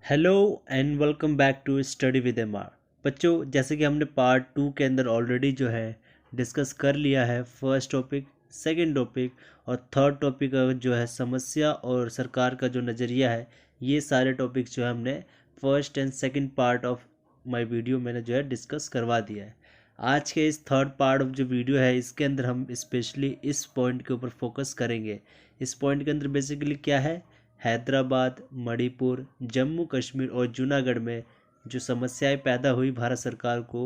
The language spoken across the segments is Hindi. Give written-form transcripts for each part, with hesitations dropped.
Hello and welcome back to study with MR. बच्चों, जैसे कि हमने पार्ट 2 के अंदर ऑलरेडी जो है डिस्कस कर लिया है फर्स्ट टॉपिक, सेकंड टॉपिक और थर्ड टॉपिक का जो है समस्या और सरकार का जो नज़रिया है, ये सारे टॉपिक्स जो है हमने first and second part of my video मैंने जो है डिस्कस करवा दिया है। आज के इस थर्ड पार्ट ऑफ जो वीडियो है, इसके अंदर हम स्पेशली इस पॉइंट के ऊपर फोकस करेंगे। इस पॉइंट के अंदर बेसिकली क्या है, हैदराबाद, मणिपुर, जम्मू कश्मीर और जूनागढ़ में जो समस्याएं पैदा हुई भारत सरकार को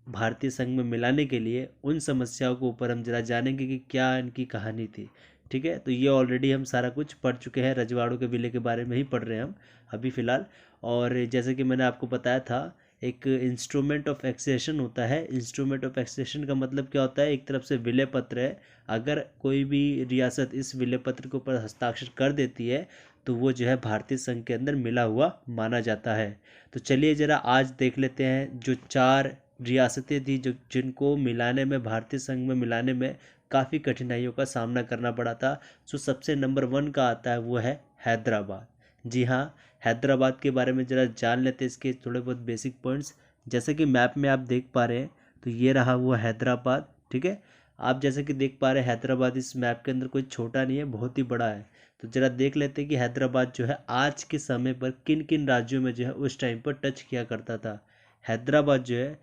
भारतीय संघ में मिलाने के लिए, उन समस्याओं के ऊपर हम जरा जानेंगे कि क्या इनकी कहानी थी। ठीक है, तो ये ऑलरेडी हम सारा कुछ पढ़ चुके हैं, रजवाड़ों के विलय के बारे में ही पढ़ रहे हैं हम अभी फ़िलहाल। और जैसे कि मैंने आपको बताया था, एक इंस्ट्रूमेंट ऑफ एक्सेशन होता है। इंस्ट्रूमेंट ऑफ एक्सेशन का मतलब क्या होता है, एक तरफ से विलय पत्र है, अगर कोई भी रियासत इस विलय पत्र के ऊपर हस्ताक्षर कर देती है तो वो जो है भारतीय संघ के अंदर मिला हुआ माना जाता है। तो चलिए ज़रा आज देख लेते हैं जो चार रियासतें थी जो जिनको मिलाने में, भारतीय संघ में मिलाने में काफ़ी कठिनाइयों का सामना करना पड़ा था। जो सबसे नंबर 1 का आता है वो है हैदराबाद। जी हाँ, हैदराबाद के बारे में ज़रा जान लेते हैं, इसके थोड़े बहुत बेसिक पॉइंट्स। जैसे कि मैप में आप देख पा रहे हैं, तो ये रहा वो हैदराबाद। ठीक है, आप जैसे कि देख पा रहे हैं, हैदराबाद इस मैप के अंदर कोई छोटा नहीं है, बहुत ही बड़ा है। तो ज़रा देख लेते हैं कि हैदराबाद जो है आज के समय पर किन किन राज्यों में जो है उस टाइम पर टच किया करता था। हैदराबाद जो है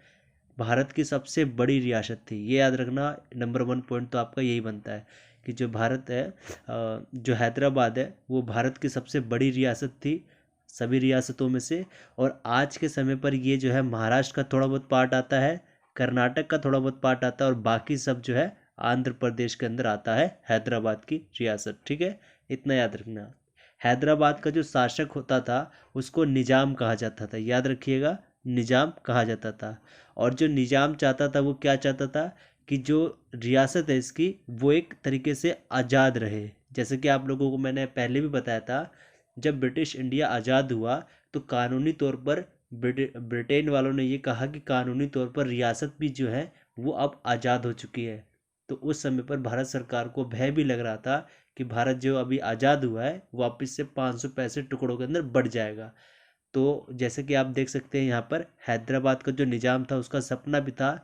भारत की सबसे बड़ी रियासत थी, ये याद रखना। नंबर 1 पॉइंट तो आपका यही बनता है कि जो भारत है, जो हैदराबाद है वो भारत की सबसे बड़ी रियासत थी सभी रियासतों में से। और आज के समय पर ये जो है महाराष्ट्र का थोड़ा बहुत पार्ट आता है, कर्नाटक का थोड़ा बहुत पार्ट आता है और बाकी सब जो है आंध्र प्रदेश के अंदर आता है हैदराबाद की रियासत। ठीक है, इतना याद रखना। हैदराबाद का जो शासक होता था उसको निजाम कहा जाता था, याद रखिएगा, निजाम कहा जाता था। और जो निजाम चाहता था वो क्या चाहता था कि जो रियासत है इसकी वो एक तरीके से आज़ाद रहे। जैसे कि आप लोगों को मैंने पहले भी बताया था, जब ब्रिटिश इंडिया आज़ाद हुआ तो कानूनी तौर पर ब्रिटेन वालों ने ये कहा कि कानूनी तौर पर रियासत भी जो है वो अब आज़ाद हो चुकी है। तो उस समय पर भारत सरकार को भय भी लग रहा था कि भारत जो अभी आज़ाद हुआ है वापस से 500 टुकड़ों के अंदर बढ़ जाएगा। तो जैसे कि आप देख सकते हैं यहाँ पर हैदराबाद का जो निज़ाम था उसका सपना भी था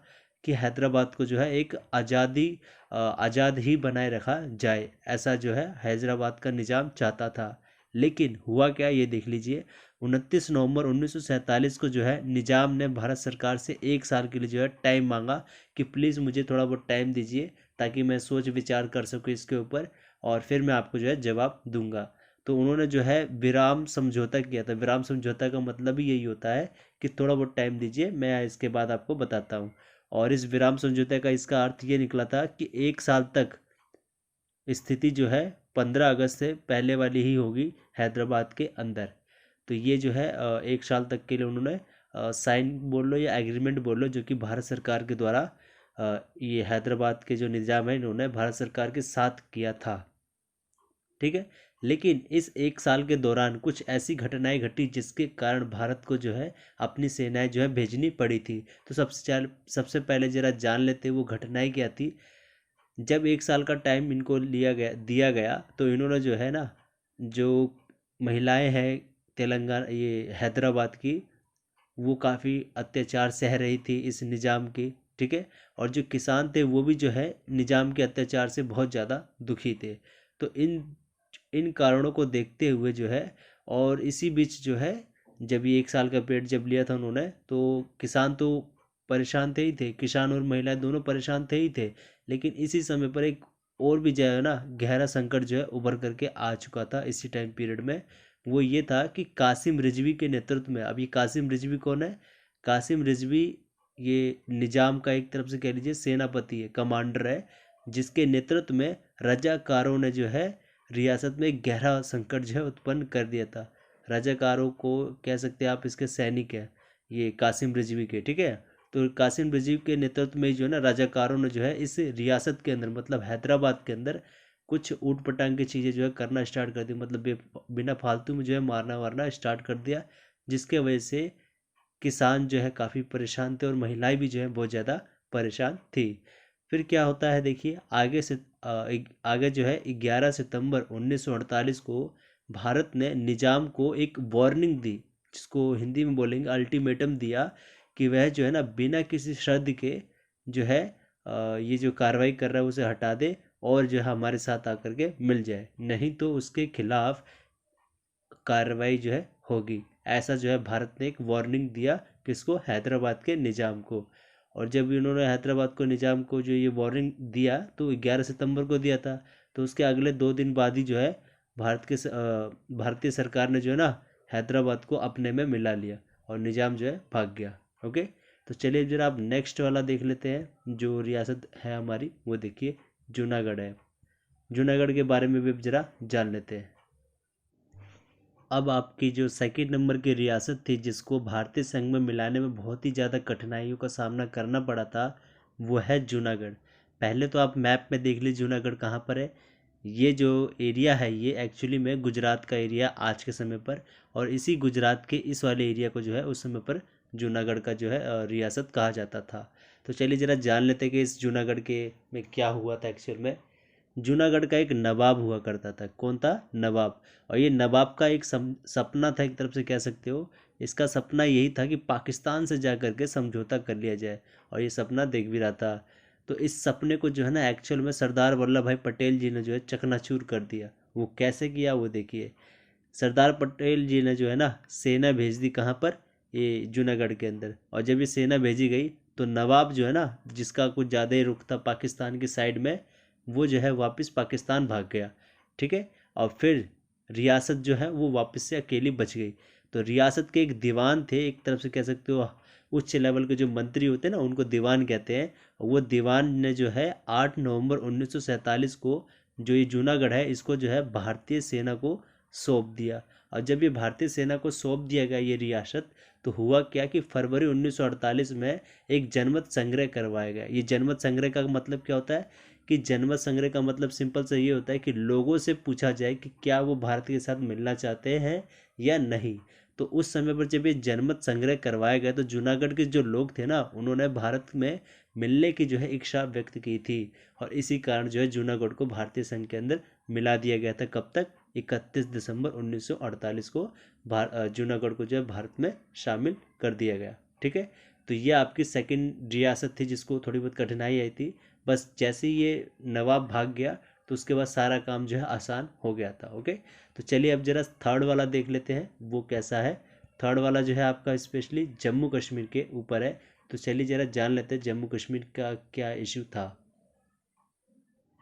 कि हैदराबाद को जो है एक आज़ाद ही बनाए रखा जाए, ऐसा जो है हैदराबाद का निज़ाम चाहता था। लेकिन हुआ क्या, ये देख लीजिए। 29 नवंबर 1947 को जो है निज़ाम ने भारत सरकार से 1 साल के लिए जो है टाइम मांगा कि प्लीज़ मुझे थोड़ा बहुत टाइम दीजिए ताकि मैं सोच विचार कर सकूँ इसके ऊपर, और फिर मैं आपको जो है जवाब दूंगा। तो उन्होंने जो है विराम समझौता किया था। विराम समझौता का मतलब ही यही होता है कि थोड़ा बहुत टाइम दीजिए, मैं इसके बाद आपको बताता हूँ। और इस विराम समझौते का इसका अर्थ ये निकला था कि 1 साल तक स्थिति जो है 15 अगस्त से पहले वाली ही होगी हैदराबाद के अंदर। तो ये जो है 1 साल तक के लिए उन्होंने साइन बोल लो या एग्रीमेंट बोल लो, जो कि भारत सरकार के द्वारा ये हैदराबाद के जो निज़ाम है इन्होंने भारत सरकार के साथ किया था। ठीक है, लेकिन इस 1 साल के दौरान कुछ ऐसी घटनाएं घटी जिसके कारण भारत को जो है अपनी सेनाएं जो है भेजनी पड़ी थी। तो सबसे पहले जरा जान लेते हैं वो घटनाएं क्या थी। जब 1 साल का टाइम इनको दिया गया तो इन्होंने जो है ना, जो महिलाएं हैं तेलंगाना, ये हैदराबाद की, वो काफ़ी अत्याचार सह रही थी इस निज़ाम की। ठीक है, और जो किसान थे वो भी जो है निज़ाम के अत्याचार से बहुत ज़्यादा दुखी थे। तो इन इन कारणों को देखते हुए जो है, और इसी बीच जो है, जब ये 1 साल का पीरियड जब लिया था उन्होंने, तो किसान तो परेशान थे ही थे, किसान और महिलाएं दोनों परेशान थे ही थे। लेकिन इसी समय पर एक और भी जो है ना गहरा संकट जो है उभर करके आ चुका था इसी टाइम पीरियड में। वो ये था कि कासिम रिजवी के नेतृत्व में, अब ये कासिम रिजवी कौन है, कासिम रिजवी ये निजाम का एक तरफ से कह लीजिए सेनापति है, कमांडर है, जिसके नेतृत्व में रजाकारों ने जो है रियासत में एक गहरा संकट जो है उत्पन्न कर दिया था। रजाकारों को कह सकते हैं आप, इसके सैनिक हैं ये कासिम रिजवी के। ठीक है, तो कासिम रिजवी के नेतृत्व में जो है ना रजाकारों ने जो है इस रियासत के अंदर, मतलब हैदराबाद के अंदर, कुछ ऊट पटांग की चीज़ें जो है करना स्टार्ट कर दी, मतलब बिना फालतू में जो है मारना वारना स्टार्ट कर दिया, जिसके वजह से किसान जो है काफ़ी परेशान थे और महिलाएं भी जो है बहुत ज़्यादा परेशान थी। फिर क्या होता है देखिए, आगे जो है 11 सितंबर 1948 को भारत ने निजाम को एक वार्निंग दी, जिसको हिंदी में बोलेंगे अल्टीमेटम दिया, कि वह जो है ना बिना किसी शर्त के जो है ये जो कार्रवाई कर रहा है उसे हटा दे और जो है हमारे साथ आकर के मिल जाए, नहीं तो उसके खिलाफ कार्रवाई जो है होगी। ऐसा जो है भारत ने एक वार्निंग दिया किसको, हैदराबाद के निज़ाम को। और जब इन्होंने हैदराबाद को निज़ाम को जो ये वार्निंग दिया तो 11 सितंबर को दिया था, तो उसके अगले 2 दिन बाद ही जो है भारतीय सरकार ने जो है ना हैदराबाद को अपने में मिला लिया और निज़ाम जो है भाग गया। ओके, तो चलिए जरा आप नेक्स्ट वाला देख लेते हैं। जो रियासत है हमारी वो देखिए जूनागढ़ है। जूनागढ़ के बारे में भी अब जरा जान लेते हैं। अब आपकी जो सेकंड नंबर की रियासत थी जिसको भारतीय संघ में मिलाने में बहुत ही ज़्यादा कठिनाइयों का सामना करना पड़ा था, वो है जूनागढ़। पहले तो आप मैप में देख लीजिए जूनागढ़ कहाँ पर है। ये जो एरिया है ये एक्चुअली में गुजरात का एरिया आज के समय पर, और इसी गुजरात के इस वाले एरिया को जो है उस समय पर जूनागढ़ का जो है रियासत कहा जाता था। तो चलिए ज़रा जान लेते हैं कि इस जूनागढ़ के में क्या हुआ था एक्चुअल में। जूनागढ़ का एक नवाब हुआ करता था। कौन था? नवाब। और ये नवाब का एक सपना था, एक तरफ से कह सकते हो। इसका सपना यही था कि पाकिस्तान से जा कर के समझौता कर लिया जाए, और ये सपना देख भी रहा था। तो इस सपने को जो है ना एक्चुअल में सरदार वल्लभ भाई पटेल जी ने जो है चकनाचूर कर दिया। वो कैसे किया वो देखिए। सरदार पटेल जी ने जो है ना सेना भेज दी कहाँ पर, ये जूनागढ़ के अंदर। और जब ये सेना भेजी गई तो नवाब जो है ना, जिसका कुछ ज़्यादा ही रुख था पाकिस्तान की साइड में, वो जो है वापस पाकिस्तान भाग गया। ठीक है, और फिर रियासत जो है वो वापस से अकेली बच गई। तो रियासत के एक दीवान थे, एक तरफ से कह सकते हो उच्च लेवल के जो मंत्री होते हैं ना उनको दीवान कहते हैं। वो दीवान ने जो है 8 नवंबर 1947 को जो ये जूनागढ़ है इसको जो है भारतीय सेना को सौंप दिया। और जब ये भारतीय सेना को सौंप दिया गया ये रियासत, तो हुआ क्या कि फरवरी 1948 में एक जनमत संग्रह करवाया गया। ये जनमत संग्रह का मतलब क्या होता है कि जनमत संग्रह का मतलब सिंपल से ये होता है कि लोगों से पूछा जाए कि क्या वो भारत के साथ मिलना चाहते हैं या नहीं। तो उस समय पर जब ये जनमत संग्रह करवाया गया तो जूनागढ़ के जो लोग थे ना उन्होंने भारत में मिलने की जो है इच्छा व्यक्त की थी, और इसी कारण जो है जूनागढ़ को भारतीय संघ के अंदर मिला दिया गया था। कब तक? 31 दिसंबर 1948 को जूनागढ़ को जो है भारत में शामिल कर दिया गया। ठीक है, तो ये आपकी सेकंड रियासत थी जिसको थोड़ी बहुत कठिनाई आई थी। बस जैसे ही ये नवाब भाग गया तो उसके बाद सारा काम जो है आसान हो गया था। ओके, तो चलिए अब जरा थर्ड वाला देख लेते हैं वो कैसा है। थर्ड वाला जो है आपका स्पेशली जम्मू कश्मीर के ऊपर है। तो चलिए जरा जान लेते हैं जम्मू कश्मीर का क्या इशू था।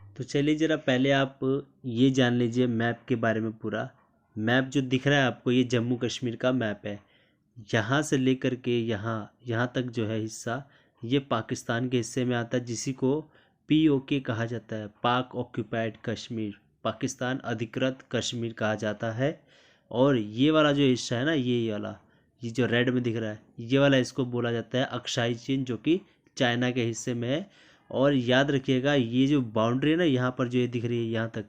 तो चलिए ज़रा पहले आप ये जान लीजिए मैप के बारे में पूरा। मैप जो दिख रहा है आपको ये जम्मू कश्मीर का मैप है। यहाँ से लेकर के यहाँ यहाँ तक जो है हिस्सा ये पाकिस्तान के हिस्से में आता है, जिसी को POK कहा जाता है, पाक ऑक्यूपाइड कश्मीर, पाकिस्तान अधिकृत कश्मीर कहा जाता है। और ये वाला जो हिस्सा है ना ये वाला, ये जो रेड में दिख रहा है ये वाला, इसको बोला जाता है अक्साई चीन, जो कि चाइना के हिस्से में है। और याद रखिएगा ये जो बाउंड्री है ना यहाँ पर जो ये दिख रही है यहाँ तक,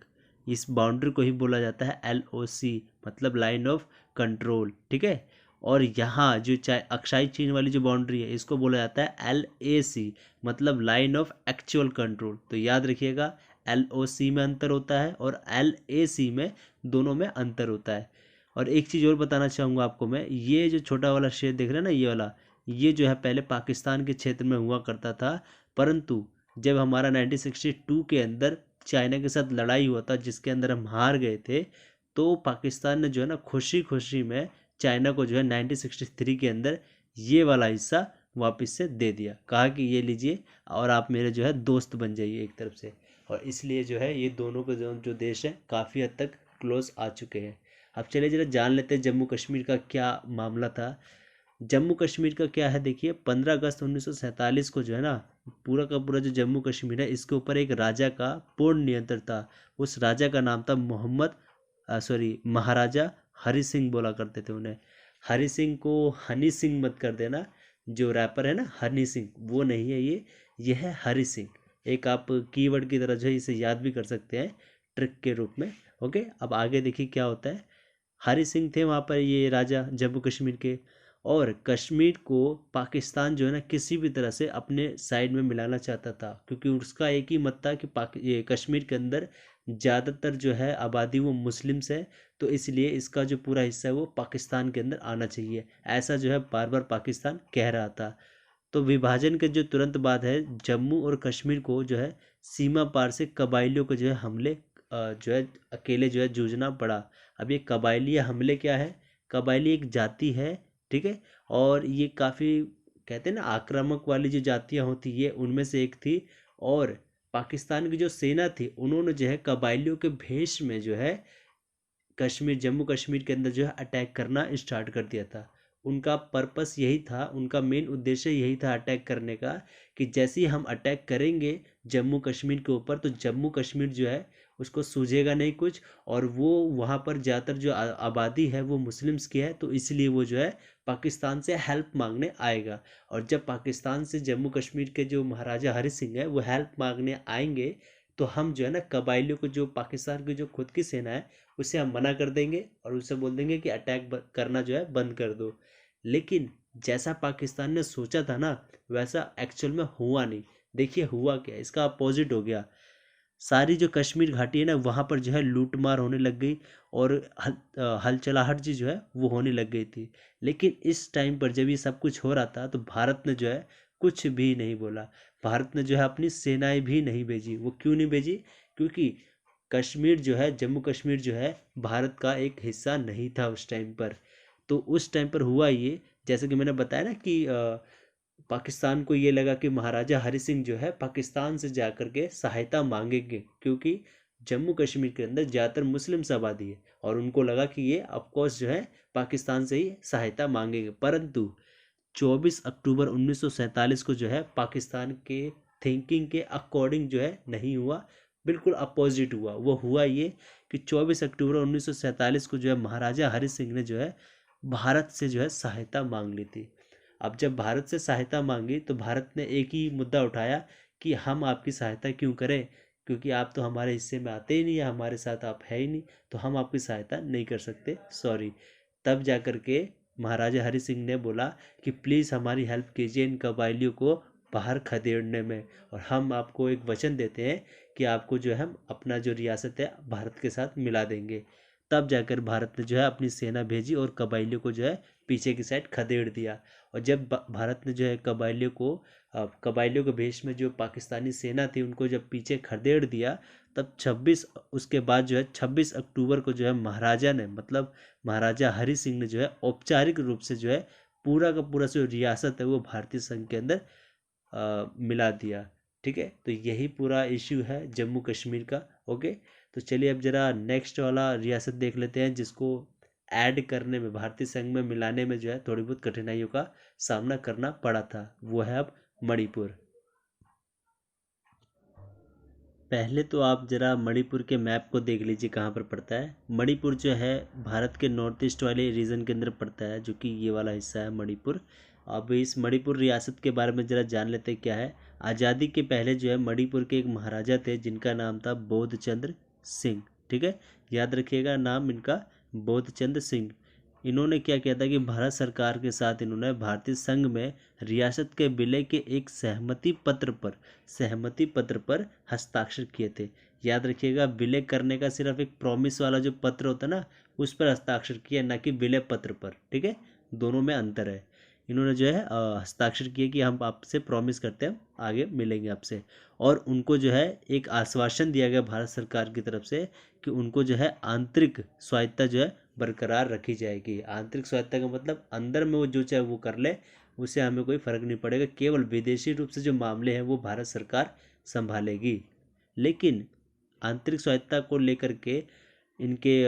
इस बाउंड्री को ही बोला जाता है LOC, मतलब लाइन ऑफ कंट्रोल। ठीक है, और यहाँ जो अक्साई चीन वाली जो बाउंड्री है इसको बोला जाता है LAC, मतलब लाइन ऑफ एक्चुअल कंट्रोल। तो याद रखिएगा LOC में अंतर होता है और LAC में, दोनों में अंतर होता है। और एक चीज़ और बताना चाहूँगा आपको मैं, ये जो छोटा वाला शेर देख रहे हैं ना ये वाला, ये जो है पहले पाकिस्तान के क्षेत्र में हुआ करता था। परंतु जब हमारा 1962 के अंदर चाइना के साथ लड़ाई हुआ था जिसके अंदर हम हार गए थे, तो पाकिस्तान ने जो है ना खुशी खुशी में चाइना को जो है 1963 के अंदर ये वाला हिस्सा वापस से दे दिया। कहा कि ये लीजिए और आप मेरे जो है दोस्त बन जाइए एक तरफ से। और इसलिए जो है ये दोनों के जो देश हैं काफ़ी हद तक क्लोज आ चुके हैं। अब चलिए जरा जान लेते हैं जम्मू कश्मीर का क्या मामला था। जम्मू कश्मीर का क्या है देखिए, 15 अगस्त 1947 को जो है ना पूरा का पूरा जो जम्मू कश्मीर है इसके ऊपर एक राजा का पूर्ण नियंत्रण था। उस राजा का नाम था महाराजा हरि सिंह बोला करते थे उन्हें। हरि सिंह को हनी सिंह मत कर देना, जो रैपर है ना हनी सिंह वो नहीं है ये है हरि सिंह। एक आप कीवर्ड की तरह जो है इसे याद भी कर सकते हैं ट्रिक के रूप में। ओके, अब आगे देखिए क्या होता है। हरि सिंह थे वहाँ पर ये राजा जम्मू कश्मीर के, और कश्मीर को पाकिस्तान जो है ना किसी भी तरह से अपने साइड में मिलाना चाहता था, क्योंकि उसका एक ही मत था कि ये कश्मीर के अंदर ज़्यादातर जो है आबादी वो मुस्लिम्स है, तो इसलिए इसका जो पूरा हिस्सा है वो पाकिस्तान के अंदर आना चाहिए, ऐसा जो है बार बार पाकिस्तान कह रहा था। तो विभाजन के जो तुरंत बाद है जम्मू और कश्मीर को जो है सीमा पार से कबाइलियों को जो है हमले जो है अकेले जो है जूझना पड़ा। अब ये कबाइली हमले क्या है? कबाइली एक जाति है, ठीक है, और ये काफ़ी कहते हैं ना आक्रामक वाली जो जातियाँ होती है उनमें से एक थी। और पाकिस्तान की जो सेना थी उन्होंने जो है कबाइलियों के भेष में जो है कश्मीर जम्मू कश्मीर के अंदर जो है अटैक करना स्टार्ट कर दिया था। उनका पर्पस यही था, उनका मेन उद्देश्य यही था अटैक करने का, कि जैसे ही हम अटैक करेंगे जम्मू कश्मीर के ऊपर तो जम्मू कश्मीर जो है उसको सूझेगा नहीं कुछ, और वो वहाँ पर ज़्यादातर जो आबादी है वो मुस्लिम्स की है, तो इसलिए वो जो है पाकिस्तान से हेल्प मांगने आएगा। और जब पाकिस्तान से जम्मू कश्मीर के जो महाराजा हरि सिंह है वो हेल्प मांगने आएंगे, तो हम जो है ना कबाइलियों को, जो पाकिस्तान की जो खुद की सेना है उसे हम मना कर देंगे और उससे बोल देंगे कि अटैक करना जो है बंद कर दो। लेकिन जैसा पाकिस्तान ने सोचा था ना वैसा एक्चुअल में हुआ नहीं। देखिए हुआ क्या, इसका अपोजिट हो गया। सारी जो कश्मीर घाटी है ना वहाँ पर जो है लूट मार होने लग गई, और हलचलाहट जी जो है वो होने लग गई थी। लेकिन इस टाइम पर जब ये सब कुछ हो रहा था तो भारत ने जो है कुछ भी नहीं बोला। भारत ने जो है अपनी सेनाएं भी नहीं भेजी। वो क्यों नहीं भेजी? क्योंकि कश्मीर जो है, जम्मू कश्मीर जो है भारत का एक हिस्सा नहीं था उस टाइम पर। तो उस टाइम पर हुआ ये, जैसे कि मैंने बताया ना कि पाकिस्तान को ये लगा कि महाराजा हरि सिंह जो है पाकिस्तान से जाकर के सहायता मांगेंगे, क्योंकि जम्मू कश्मीर के अंदर ज़्यादातर मुस्लिम आबादी है, और उनको लगा कि ये ऑफकोर्स जो है पाकिस्तान से ही सहायता मांगेंगे। परंतु 24 अक्टूबर 1947 को जो है पाकिस्तान के थिंकिंग के अकॉर्डिंग जो है नहीं हुआ, बिल्कुल अपोजिट हुआ। वो हुआ ये कि 24 अक्टूबर 1947 को जो है महाराजा हरि सिंह ने जो है भारत से जो है सहायता मांग ली थी। अब जब भारत से सहायता मांगी तो भारत ने एक ही मुद्दा उठाया कि हम आपकी सहायता क्यों करें, क्योंकि आप तो हमारे हिस्से में आते ही नहीं है, हमारे साथ आप है ही नहीं, तो हम आपकी सहायता नहीं कर सकते, सॉरी। तब जा कर के महाराजा हरि सिंह ने बोला कि प्लीज़ हमारी हेल्प कीजिए इन कबाइलियों को बाहर खदेड़ने में, और हम आपको एक वचन देते हैं कि आपको जो है हम अपना जो रियासत है भारत के साथ मिला देंगे। तब जाकर भारत ने जो है अपनी सेना भेजी और कबाइलियों को जो है पीछे की साइड खदेड़ दिया। और जब भारत ने जो है कबाइलियों को कबाइलियों के भेष में जो पाकिस्तानी सेना थी उनको जब पीछे खदेड़ दिया, तब 26 उसके बाद जो है 26 अक्टूबर को जो है महाराजा ने, मतलब महाराजा हरि सिंह ने जो है औपचारिक रूप से जो है पूरा का पूरा जो रियासत है वो भारतीय संघ के अंदर मिला दिया। ठीक है, तो यही पूरा इश्यू है जम्मू कश्मीर का। ओके, तो चलिए अब जरा नेक्स्ट वाला रियासत देख लेते हैं जिसको ऐड करने में, भारतीय संघ में मिलाने में जो है थोड़ी बहुत कठिनाइयों का सामना करना पड़ा था। वो है अब मणिपुर। पहले तो आप ज़रा मणिपुर के मैप को देख लीजिए कहाँ पर पड़ता है। मणिपुर जो है भारत के नॉर्थ ईस्ट वाले रीजन के अंदर पड़ता है, जो कि ये वाला हिस्सा है मणिपुर। अब इस मणिपुर रियासत के बारे में ज़रा जान लेते हैं क्या है। आज़ादी के पहले जो है मणिपुर के एक महाराजा थे जिनका नाम था बोधचंद्र सिंह। ठीक है, याद रखिएगा नाम इनका, बोधचंद्र सिंह। इन्होंने क्या किया था कि भारत सरकार के साथ इन्होंने भारतीय संघ में रियासत के विलय के एक सहमति पत्र पर हस्ताक्षर किए थे। याद रखिएगा, विलय करने का सिर्फ एक प्रॉमिस वाला जो पत्र होता है ना उस पर हस्ताक्षर किया, ना कि विलय पत्र पर। ठीक है, दोनों में अंतर है। इन्होंने जो है हस्ताक्षर किए कि हम आपसे प्रॉमिस करते हैं आगे मिलेंगे आपसे, और उनको जो है एक आश्वासन दिया गया भारत सरकार की तरफ से कि उनको जो है आंतरिक स्वायत्ता जो है बरकरार रखी जाएगी। आंतरिक स्वायत्ता का मतलब अंदर में वो जो चाहे वो कर ले, उससे हमें कोई फ़र्क नहीं पड़ेगा, केवल विदेशी रूप से जो मामले हैं वो भारत सरकार संभालेगी। लेकिन आंतरिक स्वायत्ता को लेकर के इनके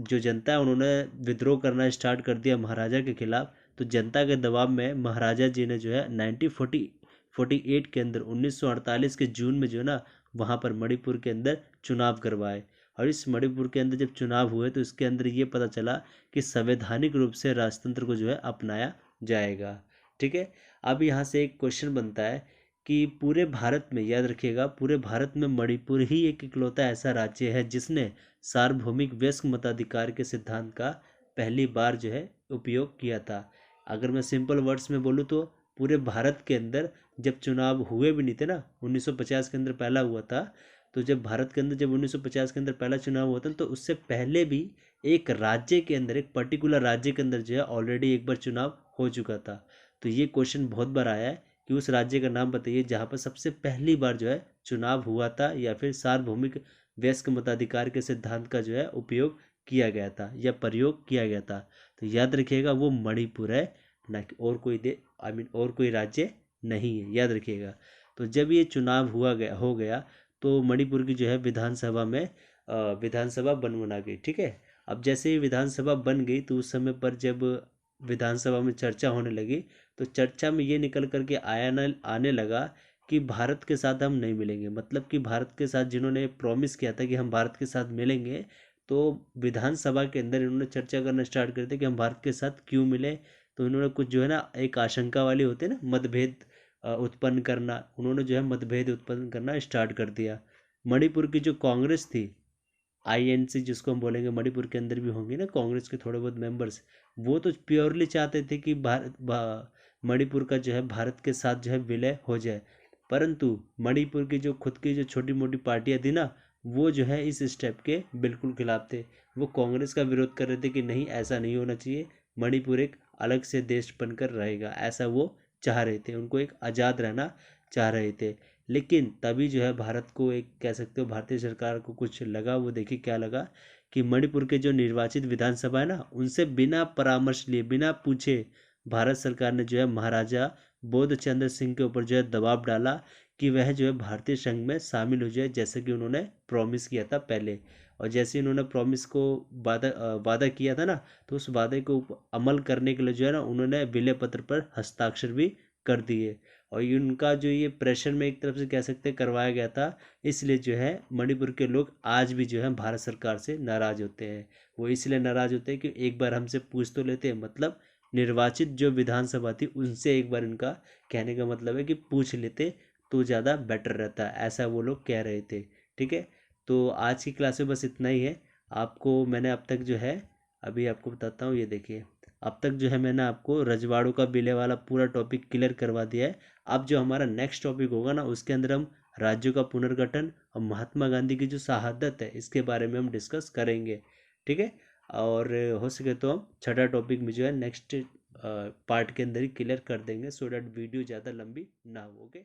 जो जनता है उन्होंने विद्रोह करना स्टार्ट कर दिया महाराजा के खिलाफ। तो जनता के दबाव में महाराजा जी ने जो है 1948 के अंदर 1948 के जून में जो है ना वहाँ पर मणिपुर के अंदर चुनाव करवाए। और इस मणिपुर के अंदर जब चुनाव हुए तो इसके अंदर ये पता चला कि संवैधानिक रूप से राजतंत्र को जो है अपनाया जाएगा। ठीक है, अब यहाँ से एक क्वेश्चन बनता है कि पूरे भारत में, याद रखिएगा, पूरे भारत में मणिपुर ही एक इकलौता ऐसा राज्य है जिसने सार्वभौमिक वयस्क मताधिकार के सिद्धांत का पहली बार जो है उपयोग किया था। अगर मैं सिंपल वर्ड्स में बोलूँ तो पूरे भारत के अंदर जब चुनाव हुए भी नहीं थे ना, 1950 के अंदर पहला हुआ था, तो जब भारत के अंदर जब 1950 के अंदर पहला चुनाव हुआ था तो उससे पहले भी एक राज्य के अंदर, एक पर्टिकुलर राज्य के अंदर जो है ऑलरेडी एक बार चुनाव हो चुका था। तो ये क्वेश्चन बहुत बार आया है कि उस राज्य का नाम बताइए जहाँ पर सबसे पहली बार जो है चुनाव हुआ था या फिर सार्वभौमिक वयस्क मताधिकार के सिद्धांत का जो है उपयोग किया गया था या प्रयोग किया गया था। तो याद रखिएगा वो मणिपुर है, ना कि और कोई दे आई मीन और कोई राज्य नहीं है, याद रखिएगा। तो जब ये चुनाव हो गया तो मणिपुर की जो है विधानसभा में विधानसभा बना गई, ठीक है। अब जैसे ही विधानसभा बन गई तो उस समय पर जब विधानसभा में चर्चा होने लगी तो चर्चा में ये निकल करके आने लगा कि भारत के साथ हम नहीं मिलेंगे। मतलब कि भारत के साथ जिन्होंने प्रॉमिस किया था कि हम भारत के साथ मिलेंगे, तो विधानसभा के अंदर इन्होंने चर्चा करना स्टार्ट कर दिया कि हम भारत के साथ क्यों मिले। तो इन्होंने कुछ जो है ना एक आशंका वाली होते हैं ना मतभेद उत्पन्न करना, उन्होंने जो है मतभेद उत्पन्न करना स्टार्ट कर दिया। मणिपुर की जो कांग्रेस थी, आईएनसी जिसको हम बोलेंगे, मणिपुर के अंदर भी होंगे ना कांग्रेस के थोड़े बहुत मेंबर्स, वो तो प्योरली चाहते थे कि मणिपुर का जो है भारत के साथ जो है विलय हो जाए। परंतु मणिपुर की जो खुद की जो छोटी मोटी पार्टियां थी ना, वो जो है इस स्टेप के बिल्कुल खिलाफ थे। वो कांग्रेस का विरोध कर रहे थे कि नहीं ऐसा नहीं होना चाहिए, मणिपुर एक अलग से देश बनकर रहेगा, ऐसा वो चाह रहे थे, उनको एक आज़ाद रहना चाह रहे थे। लेकिन तभी जो है भारत को एक कह सकते हो भारतीय सरकार को कुछ लगा, वो देखिए क्या लगा कि मणिपुर के जो निर्वाचित विधानसभा है ना उनसे बिना परामर्श लिए बिना पूछे भारत सरकार ने जो है महाराजा बोध चंद्र सिंह के ऊपर जो है दबाव डाला कि वह जो है भारतीय संघ में शामिल हो जाए, जैसे कि उन्होंने प्रॉमिस किया था पहले। और जैसे उन्होंने प्रॉमिस को वादा किया था ना, तो उस वादे को अमल करने के लिए जो है ना उन्होंने विलय पत्र पर हस्ताक्षर भी कर दिए। और उनका जो ये प्रेशर में एक तरफ से कह सकते हैं करवाया गया था, इसलिए जो है मणिपुर के लोग आज भी जो है भारत सरकार से नाराज़ होते हैं। वो इसलिए नाराज़ होते हैं कि एक बार हमसे पूछ तो लेते हैं, मतलब निर्वाचित जो विधानसभा थी उनसे एक बार, इनका कहने का मतलब है कि पूछ लेते तो ज़्यादा बेटर रहता, ऐसा वो लोग कह रहे थे। ठीक है, तो आज की क्लास में बस इतना ही है। आपको मैंने अब तक जो है, अभी आपको बताता हूँ, ये देखिए अब तक जो है मैंने आपको रजवाड़ों का विलय वाला पूरा टॉपिक क्लियर करवा दिया है। अब जो हमारा नेक्स्ट टॉपिक होगा ना उसके अंदर हम राज्यों का पुनर्गठन और महात्मा गांधी की जो शहादत है इसके बारे में हम डिस्कस करेंगे। ठीक है, और हो सके तो हम छठा टॉपिक में जो है नेक्स्ट पार्ट के अंदर ही क्लियर कर देंगे, सो डैट वीडियो ज़्यादा लंबी ना हो। ओके।